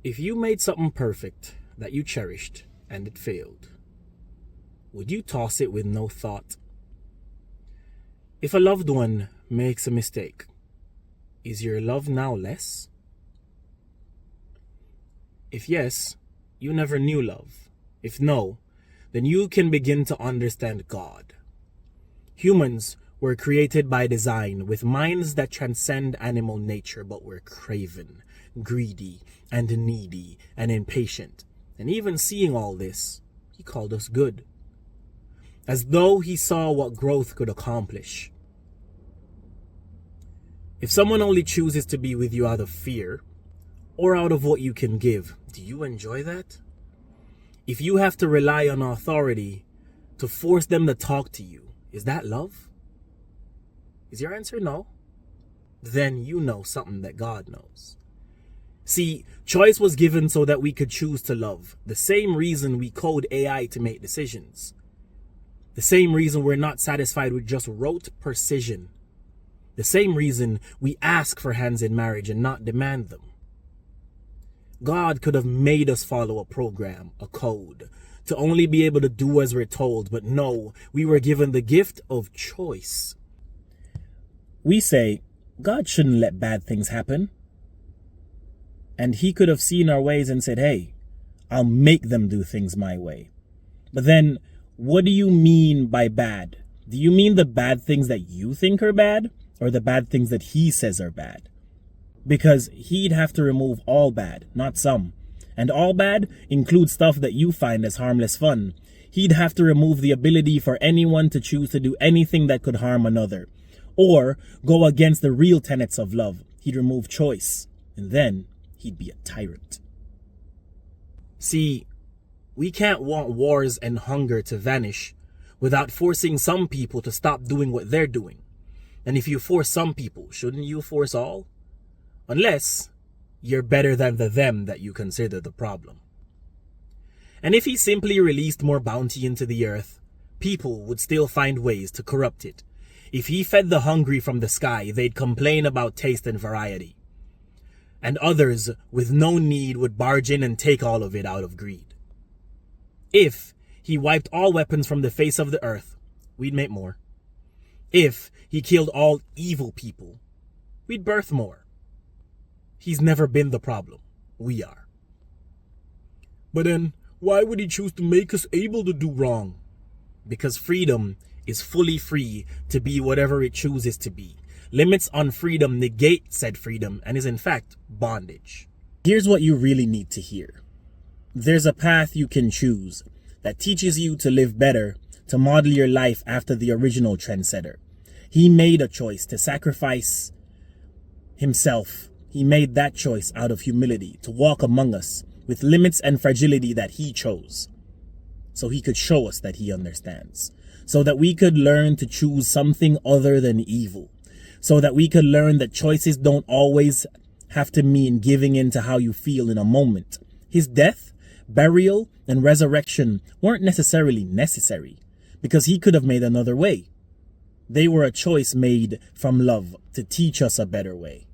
If you made something perfect that you cherished and it failed, would you toss it with no thought? If a loved one makes a mistake, is your love now less? If yes, you never knew love. If no, then you can begin to understand God. Humans were created by design with minds that transcend animal nature, but were craven, greedy, and needy, and impatient. And even seeing all this, he called us good, as though he saw what growth could accomplish. If someone only chooses to be with you out of fear, or out of what you can give, do you enjoy that? If you have to rely on authority to force them to talk to you, is that love? Is your answer no? Then you know something that God knows. See, choice was given so that we could choose to love. The same reason we code AI to make decisions. The same reason we're not satisfied with just rote precision. The same reason we ask for hands in marriage and not demand them. God could have made us follow a program, a code, to only be able to do as we're told, but no, we were given the gift of choice. We say, God shouldn't let bad things happen. And he could have seen our ways and said, hey, I'll make them do things my way. But then, what do you mean by bad? Do you mean the bad things that you think are bad, or the bad things that he says are bad? Because he'd have to remove all bad, not some. And all bad includes stuff that you find as harmless fun. He'd have to remove the ability for anyone to choose to do anything that could harm another, or go against the real tenets of love. He'd remove choice, and then he'd be a tyrant. See, we can't want wars and hunger to vanish without forcing some people to stop doing what they're doing. And if you force some people, shouldn't you force all? Unless you're better than the them that you consider the problem. And if he simply released more bounty into the earth, people would still find ways to corrupt it. If he fed the hungry from the sky, they'd complain about taste and variety. And others with no need would barge in and take all of it out of greed. If he wiped all weapons from the face of the earth, we'd make more. If he killed all evil people, we'd birth more. He's never been the problem. We are. But then, why would he choose to make us able to do wrong? Because freedom is fully free to be whatever it chooses to be. Limits on freedom negate said freedom and is in fact bondage. Here's what you really need to hear. There's a path you can choose that teaches you to live better, to model your life after the original trendsetter. He made a choice to sacrifice himself. He made that choice out of humility to walk among us with limits and fragility that he chose, so he could show us that he understands, so that we could learn to choose something other than evil, so that we could learn that choices don't always have to mean giving in to how you feel in a moment. His death, burial, and resurrection weren't necessarily necessary, because he could have made another way. They were a choice made from love to teach us a better way.